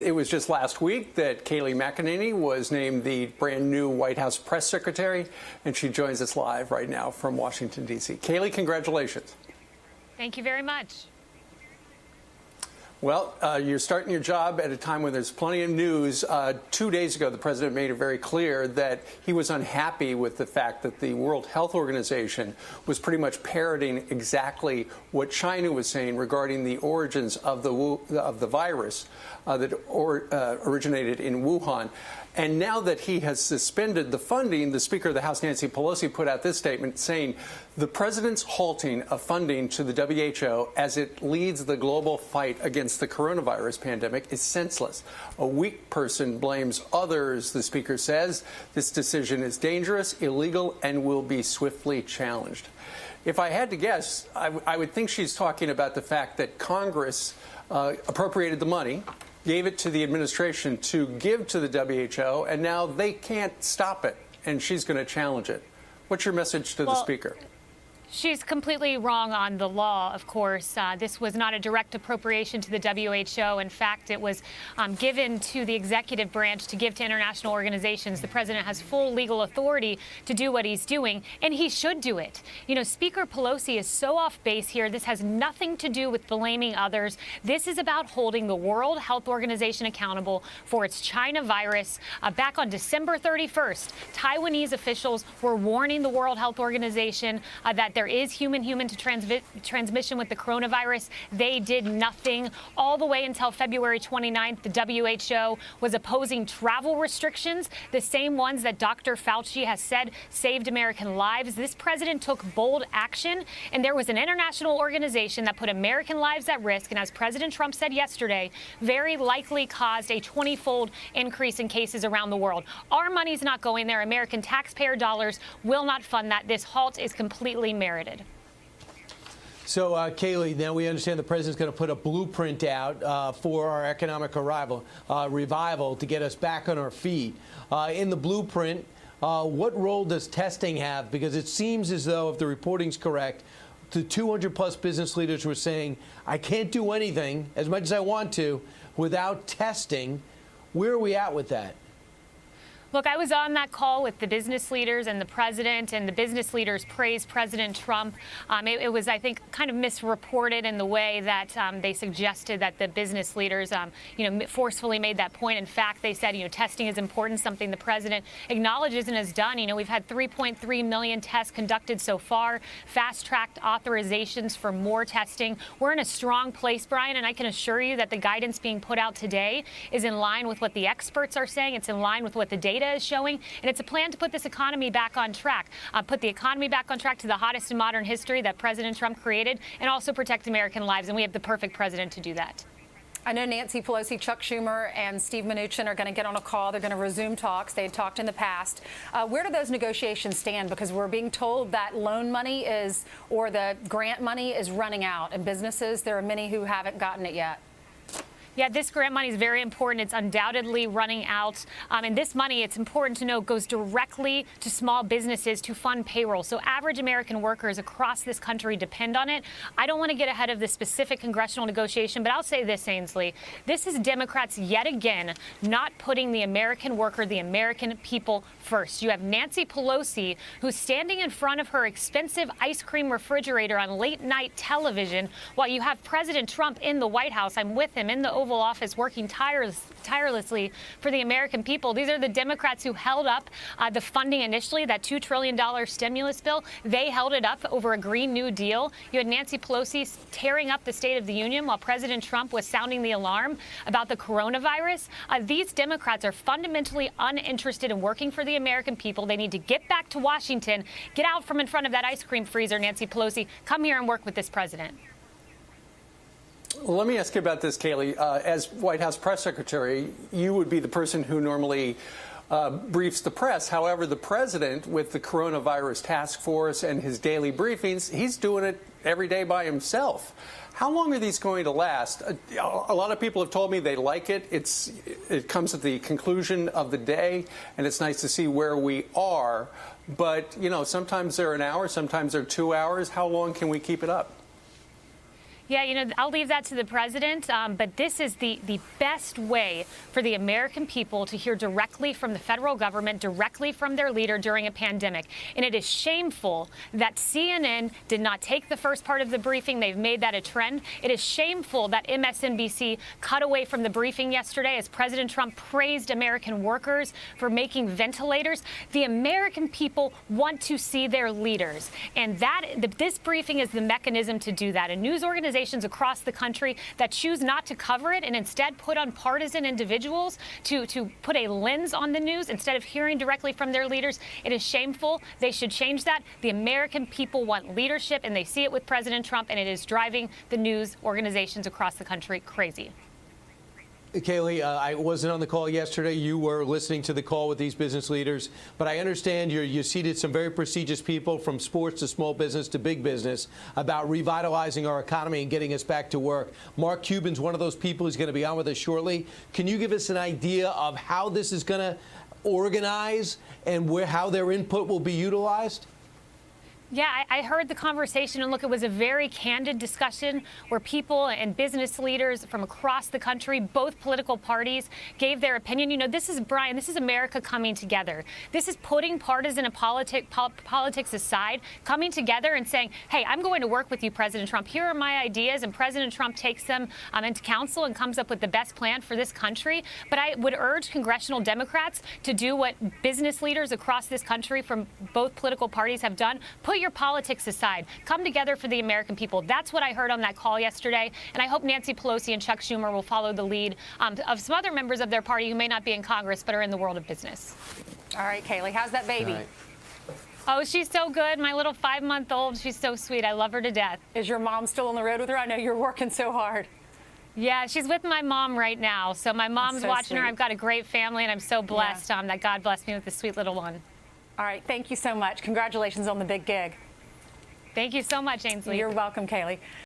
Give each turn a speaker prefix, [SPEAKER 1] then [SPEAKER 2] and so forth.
[SPEAKER 1] It was just last week that Kayleigh McEnany was named the brand new White House press secretary, and she joins us live right now from Washington, D.C. Kayleigh, congratulations.
[SPEAKER 2] Thank you very much.
[SPEAKER 1] Well, you're starting your job at a time when there's plenty of news. 2 days ago, the president made it very clear that he was unhappy with the fact that the World Health Organization was pretty much parroting exactly what China was saying regarding the origins of the virus that originated in Wuhan. And now that he has suspended the funding, the Speaker of the House, Nancy Pelosi, put out this statement saying the president's halting of funding to the WHO as it leads the global fight against the coronavirus pandemic is senseless. A weak person blames others, the Speaker says. This decision is dangerous, illegal, and will be swiftly challenged. If I had to guess, I would think she's talking about the fact that Congress appropriated the money, gave it to the administration to give to the WHO, and now they can't stop it, and she's going to challenge it. What's your message to the Speaker?
[SPEAKER 2] She's completely wrong on the law, of course. This was not a direct appropriation to the WHO. In fact, it was given to the executive branch to give to international organizations. The president has full legal authority to do what he's doing, and he should do it. You know, Speaker Pelosi is so off base here. This has nothing to do with blaming others. This is about holding the World Health Organization accountable for its China virus. Back on December 31st, Taiwanese officials were warning the World Health Organization that there is human-human transmission with the coronavirus. They did nothing all the way until February 29th. The WHO was opposing travel restrictions, the same ones that Dr. Fauci has said saved American lives. This president took bold action, and there was an international organization that put American lives at risk, and as President Trump said yesterday, very likely caused a 20-fold increase in cases around the world. Our money's not going there. American taxpayer dollars will not fund that. This halt is completely merited.
[SPEAKER 3] So, Kayleigh, now we understand the president's going to put a blueprint out for our economic revival to get us back on our feet. In the blueprint, what role does testing have? Because it seems as though, if the reporting's correct, the 200-plus business leaders were saying, I can't do anything, as much as I want to, without testing. Where are we at with that?
[SPEAKER 2] Look, I was on that call with the business leaders and the president, and the business leaders praised President Trump. It was, I think, kind of misreported in the way that they suggested that the business leaders, forcefully made that point. In fact, they said, testing is important, something the president acknowledges and has done. We've had 3.3 million tests conducted so far, fast-tracked authorizations for more testing. We're in a strong place, Brian, and I can assure you that the guidance being put out today is in line with what the experts are saying. It's in line with what the data is showing, and it's a plan to put this economy back on track, put the economy back on track to the hottest in modern history that President Trump created, and also protect American lives. And we have the perfect president to do that.
[SPEAKER 4] I know Nancy Pelosi, Chuck Schumer, and Steve Mnuchin are going to get on a call. They're going to resume talks. They had talked in the past. Where do those negotiations stand? Because we're being told that loan money or the grant money is running out. And businesses, there are many who haven't gotten it yet.
[SPEAKER 2] Yeah, this grant money is very important. It's undoubtedly running out. And this money, it's important to know, goes directly to small businesses to fund payroll. So average American workers across this country depend on it. I don't want to get ahead of the specific congressional negotiation, but I'll say this, Ainsley. This is Democrats yet again not putting the American worker, the American people first. You have Nancy Pelosi, who's standing in front of her expensive ice cream refrigerator on late night television, while you have President Trump in the White House. I'm with him in the Oval Office working tirelessly for the American people. These are the Democrats who held up the funding initially, that $2 trillion stimulus bill. They held it up over a Green New Deal. You had Nancy Pelosi tearing up the State of the Union while President Trump was sounding the alarm about the coronavirus. These Democrats are fundamentally uninterested in working for the American people. They need to get back to Washington, get out from in front of that ice cream freezer, Nancy Pelosi. Come here and work with this president.
[SPEAKER 1] Well, let me ask you about this, Kayleigh. As White House press secretary, you would be the person who normally briefs the press. However, the president, with the coronavirus task force and his daily briefings, he's doing it every day by himself. How long are these going to last? A lot of people have told me they like it. It comes at the conclusion of the day, and it's nice to see where we are. But, sometimes they're an hour, sometimes they're 2 hours. How long can we keep it up?
[SPEAKER 2] Yeah, I'll leave that to the president, but this is the best way for the American people to hear directly from the federal government, directly from their leader during a pandemic. And it is shameful that CNN did not take the first part of the briefing. They've made that a trend. It is shameful that MSNBC cut away from the briefing yesterday as President Trump praised American workers for making ventilators. The American people want to see their leaders, and this briefing is the mechanism to do that. And news organizations across the country that choose not to cover it and instead put on partisan individuals to put a lens on the news instead of hearing directly from their leaders, it is shameful. They should change that. The American people want leadership, and they see it with President Trump, and it is driving the news organizations across the country crazy.
[SPEAKER 3] Kayleigh, I wasn't on the call yesterday. You were listening to the call with these business leaders. But I understand you seated some very prestigious people from sports to small business to big business about revitalizing our economy and getting us back to work. Mark Cuban's one of those people who's going to be on with us shortly. Can you give us an idea of how this is going to organize and how their input will be utilized?
[SPEAKER 2] Yeah, I heard the conversation, and look, it was a very candid discussion where people and business leaders from across the country, both political parties, gave their opinion. This is, Brian, this is America coming together. This is putting partisan politics aside, coming together and saying, hey, I'm going to work with you, President Trump. Here are my ideas, and President Trump takes them into council and comes up with the best plan for this country. But I would urge congressional Democrats to do what business leaders across this country from both political parties have done. Put your politics aside. Come together for the American people. That's what I heard on that call yesterday. And I hope Nancy Pelosi and Chuck Schumer will follow the lead of some other members of their party who may not be in Congress but are in the world of business.
[SPEAKER 4] All right, Kayleigh, how's that baby?
[SPEAKER 3] Right.
[SPEAKER 2] Oh, she's so good. My little 5-month-old. She's so sweet. I love her to death.
[SPEAKER 4] Is your mom still on the road with her? I know you're working so hard.
[SPEAKER 2] Yeah, she's with my mom right now. So my mom's
[SPEAKER 4] so
[SPEAKER 2] watching her.
[SPEAKER 4] sweet.
[SPEAKER 2] I've got a great family, and I'm so blessed that God blessed me with this sweet little one.
[SPEAKER 4] All right, thank you so much. Congratulations on the big gig.
[SPEAKER 2] Thank you so much, Ainsley.
[SPEAKER 4] You're welcome, Kayleigh.